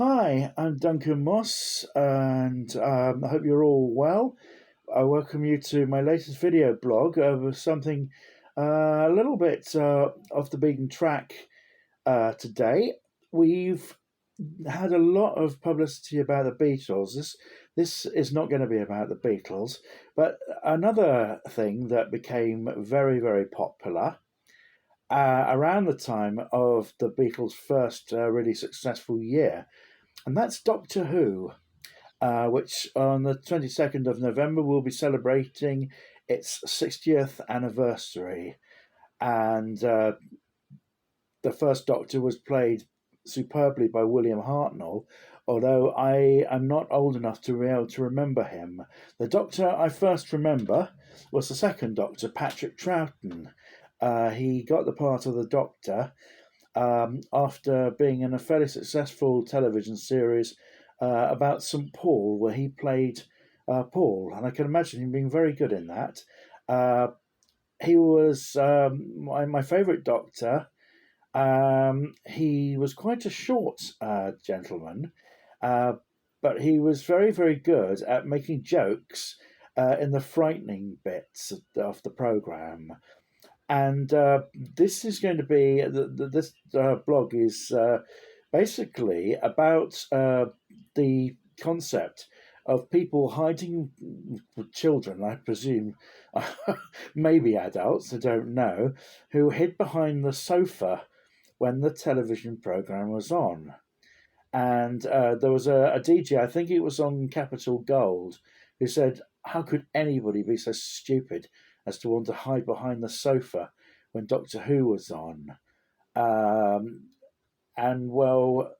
Hi, I'm Duncan Moss, and I hope you're all well. I welcome you to my latest video blog over something a little bit off the beaten track today. We've had a lot of publicity about the Beatles. This is not going to be about the Beatles, but another thing that became very, very popular around the time of the Beatles' first really successful year, and that's Doctor Who, which on the 22nd of November will be celebrating its 60th anniversary. And the first Doctor was played superbly by William Hartnell, although I am not old enough to be able to remember him. The Doctor I first remember was the second Doctor, Patrick Troughton. He got the part of the Doctor after being in a fairly successful television series about St. Paul, where he played Paul, and I can imagine him being very good in that. He was my favourite Doctor. He was quite a short gentleman, but he was very, very good at making jokes in the frightening bits of the programme. And this is going to be this blog is basically about the concept of people hiding children, I presume, maybe adults, I don't know, who hid behind the sofa when the television program was on. And there was a DJ, I think it was on Capital Gold, who said, "How could anybody be so stupid as to want to hide behind the sofa when Doctor Who was on?" And well,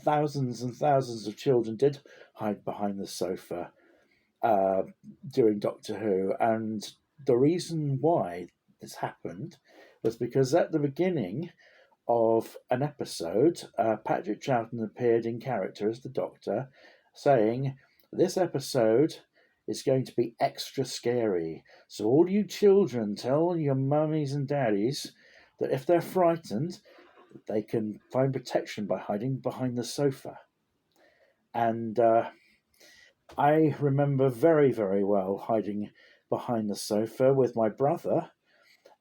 thousands and thousands of children did hide behind the sofa uh, during Doctor Who. And the reason why this happened was because at the beginning of an episode, Patrick Troughton appeared in character as the Doctor, saying, "This episode is going to be extra scary. So all you children, tell your mummies and daddies that if they're frightened, they can find protection by hiding behind the sofa." And I remember very, very well hiding behind the sofa with my brother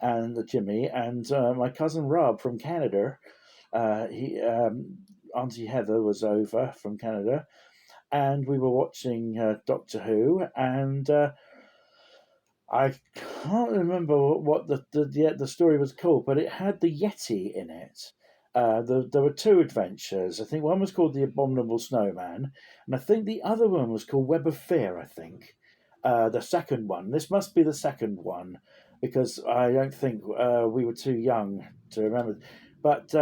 and Jimmy and my cousin Rob from Canada. He Auntie Heather was over from Canada, and we were watching Doctor Who, and I can't remember what the story was called, but it had the Yeti in it. There were two adventures. I think one was called The Abominable Snowman, and I think the other one was called Web of Fear, I think. The second one. This must be the second one, because I don't think we were too young to remember. But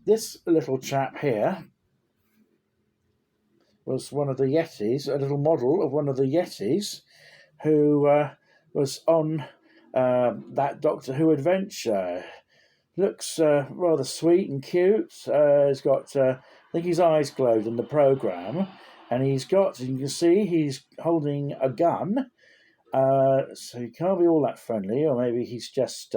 this little chap here was one of the Yetis, a little model of one of the Yetis, who was on that Doctor Who adventure. Looks rather sweet and cute. He's got, I think his eyes glowed in the programme, and he's got, you can see, he's holding a gun. So he can't be all that friendly, or maybe he's just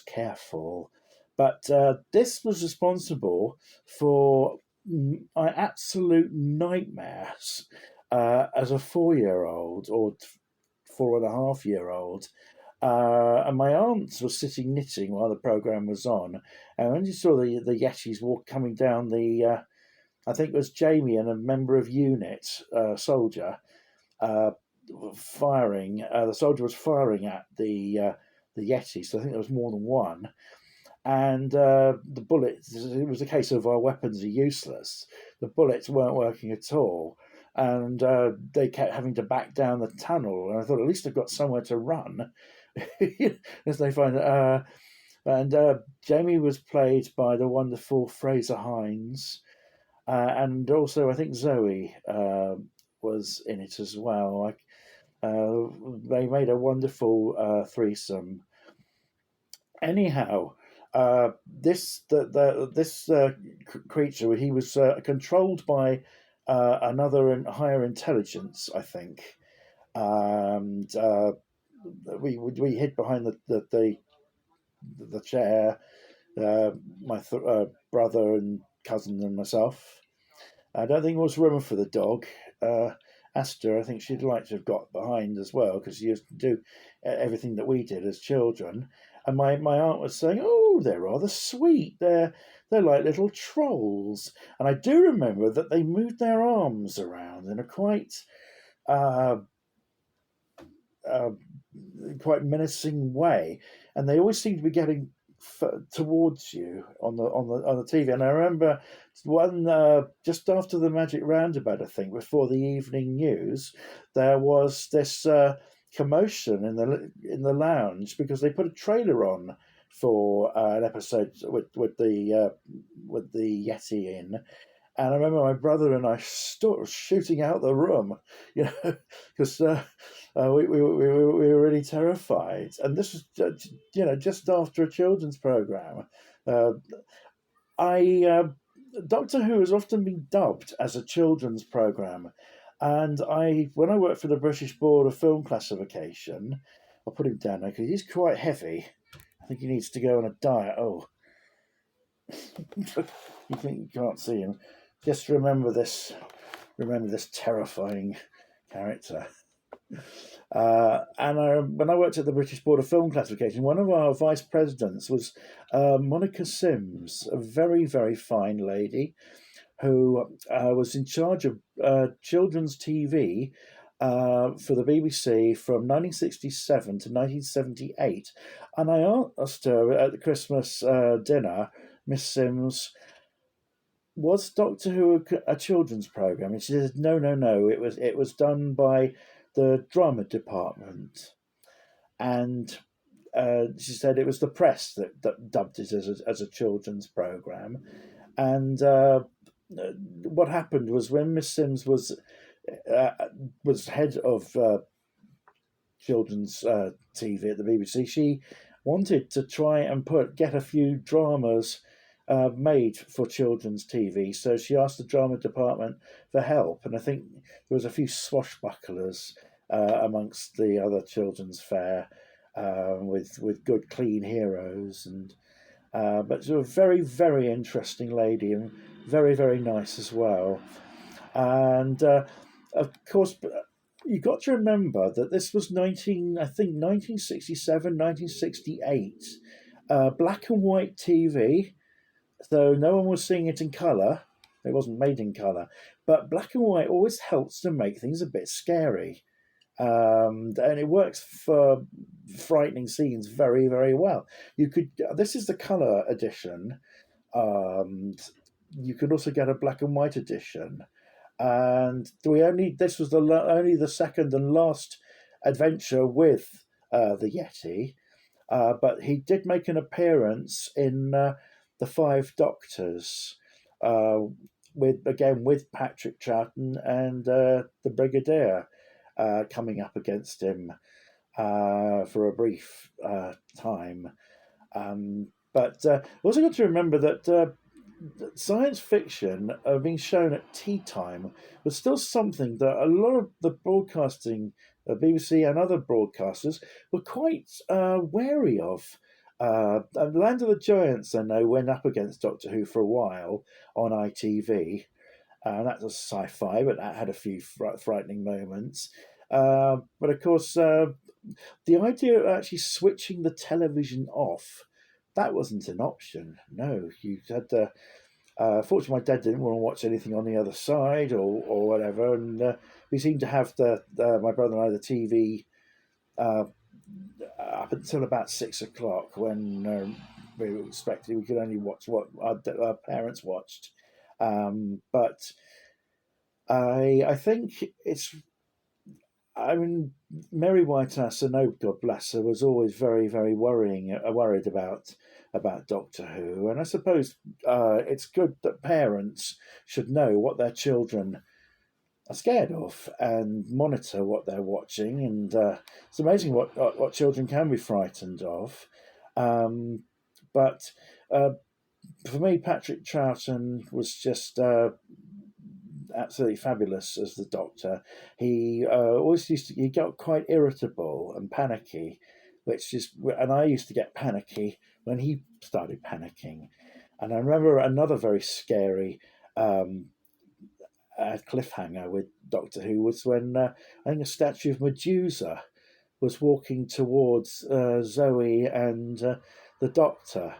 careful. But this was responsible for my absolute nightmares as a 4-year-old or 4.5-year-old. And my aunt was sitting knitting while the program was on, and when you saw the Yetis walk coming down I think it was Jamie and a member of unit, soldier, firing. The soldier was firing at the Yeti, so I think there was more than one. And the bullets, it was a case of our weapons are useless. The bullets weren't working at all. And they kept having to back down the tunnel. And I thought, at least they've got somewhere to run. As they find and Jamie was played by the wonderful Fraser Hines. And also, I think Zoe was in it as well. They made a wonderful threesome. Anyhow, this creature, he was controlled by another and higher intelligence, I think, and we hid behind the chair. My brother and cousin and myself. I don't think there was room for the dog. Uh, Asta, I think she'd like to have got behind as well because she used to do everything that we did as children. And my aunt was saying, "Oh, they're rather sweet. They're like little trolls." And I do remember that they moved their arms around in a uh, uh, quite menacing way, and they always seem to be getting towards you on the TV. And I remember one just after the Magic Roundabout, I think, before the evening news, there was this commotion in the lounge because they put a trailer on for an episode with the Yeti in, and I remember my brother and I stood shooting out the room, because we were really terrified. And this was, just after a children's program. Uh, I Doctor Who has often been dubbed as a children's program, and when I worked for the British Board of Film Classification, I'll put him down now because he's quite heavy. I think he needs to go on a diet. Oh, you think you can't see him? Just remember this. Remember this terrifying character. When I worked at the British Board of Film Classification, one of our vice presidents was Monica Sims, a very, very fine lady who was in charge of children's TV for the BBC from 1967 to 1978. And I asked her at the Christmas dinner, Miss Sims, was Doctor Who a children's program? And she said, no, no, no. It was done by the drama department, and she said it was the press that dubbed it as a children's program. And what happened was when Miss Sims was head of children's TV at the BBC, she wanted to try and get a few dramas made for children's TV. So she asked the drama department for help, and I think there was a few swashbucklers amongst the other children's fare with good, clean heroes, and but she was a very, very interesting lady and very, very nice as well. And of course, you got to remember that this was 1967, 1968, black and white TV, so no one was seeing it in colour. It wasn't made in colour, but black and white always helps to make things a bit scary, and it works for frightening scenes very, very well. You could. This is the colour edition. You could also get a black and white edition, and this was only the second and last adventure with the Yeti, but he did make an appearance in the Five Doctors, with Patrick Troughton and the Brigadier coming up against him for a brief time. But also got to remember that science fiction being shown at tea time was still something that a lot of the broadcasting, BBC and other broadcasters, were quite wary of. Land of the Giants, I know, went up against Doctor Who for a while on ITV. That was sci-fi, but that had a few frightening moments. But of course, the idea of actually switching the television off, that wasn't an option. No, you had to. Fortunately, my dad didn't want to watch anything on the other side or whatever, and we seemed to have my brother and I the TV up until about 6 o'clock when we were expecting we could only watch what our parents watched. But I think it's. I mean, Mary Whitehouse, I know, God bless her, was always very, very worried about Doctor Who, and I suppose it's good that parents should know what their children are scared of and monitor what they're watching. And it's amazing what children can be frightened of. But for me, Patrick Troughton was just absolutely fabulous as the Doctor. He always he got quite irritable and panicky, and I used to get panicky when he started panicking. And I remember another very scary um, cliffhanger with Doctor Who was when I think a statue of Medusa was walking towards Zoe and the Doctor,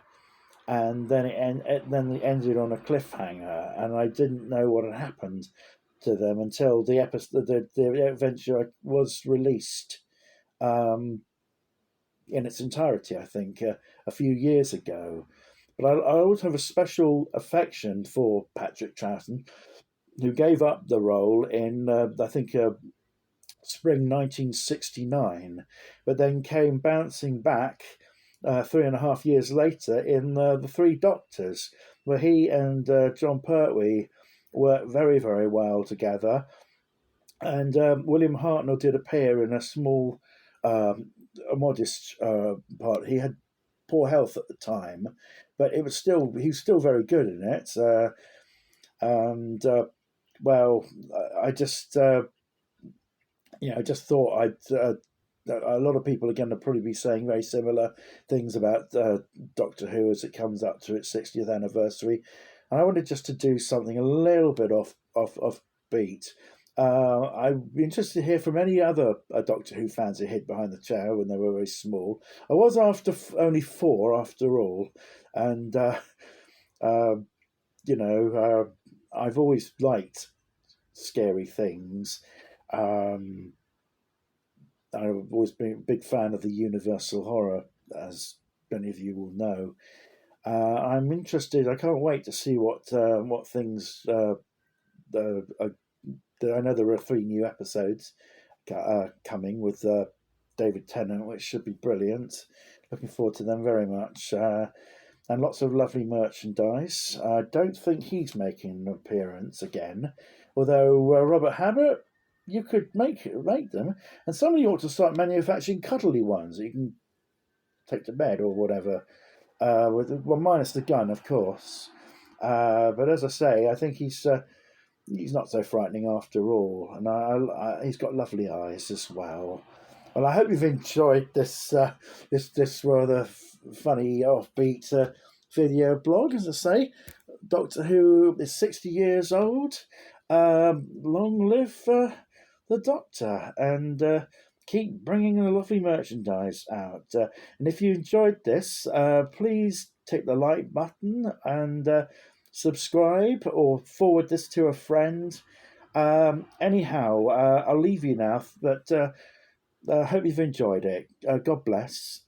and then it ended on a cliffhanger, and I didn't know what had happened to them until the episode, the adventure was released um, in its entirety. I think a few years ago. But I always have a special affection for Patrick Troughton, who gave up the role in I think spring 1969, but then came bouncing back 3.5 years later in The Three Doctors, where he and John Pertwee worked very, very well together. And William Hartnell did appear in a small, a modest part. He had poor health at the time, but he was still very good in it. And well, I just I just thought a lot of people are going to probably be saying very similar things about Doctor Who as it comes up to its 60th anniversary, and I wanted just to do something a little bit off beat. I'd be interested to hear from any other Doctor Who fans who hid behind the chair when they were very small. I was after only four after all, and uh, I've always liked scary things. Um, I've always been a big fan of the Universal horror, as many of you will know. I'm interested. I can't wait to see what things. I know there are 3 new episodes coming with David Tennant, which should be brilliant. Looking forward to them very much. And lots of lovely merchandise. I don't think he's making an appearance again, although Robert Habert, you could make them, and somebody ought to start manufacturing cuddly ones that you can take to bed or whatever. Well, minus the gun, of course. But as I say, I think he's not so frightening after all, and he's got lovely eyes as well. Well, I hope you've enjoyed this rather funny offbeat video blog. As I say, Doctor Who is 60 years old. Long live the Doctor, and keep bringing the lovely merchandise out. And if you enjoyed this, please tick the like button and subscribe or forward this to a friend. Anyhow, I'll leave you now, but I hope you've enjoyed it. God bless.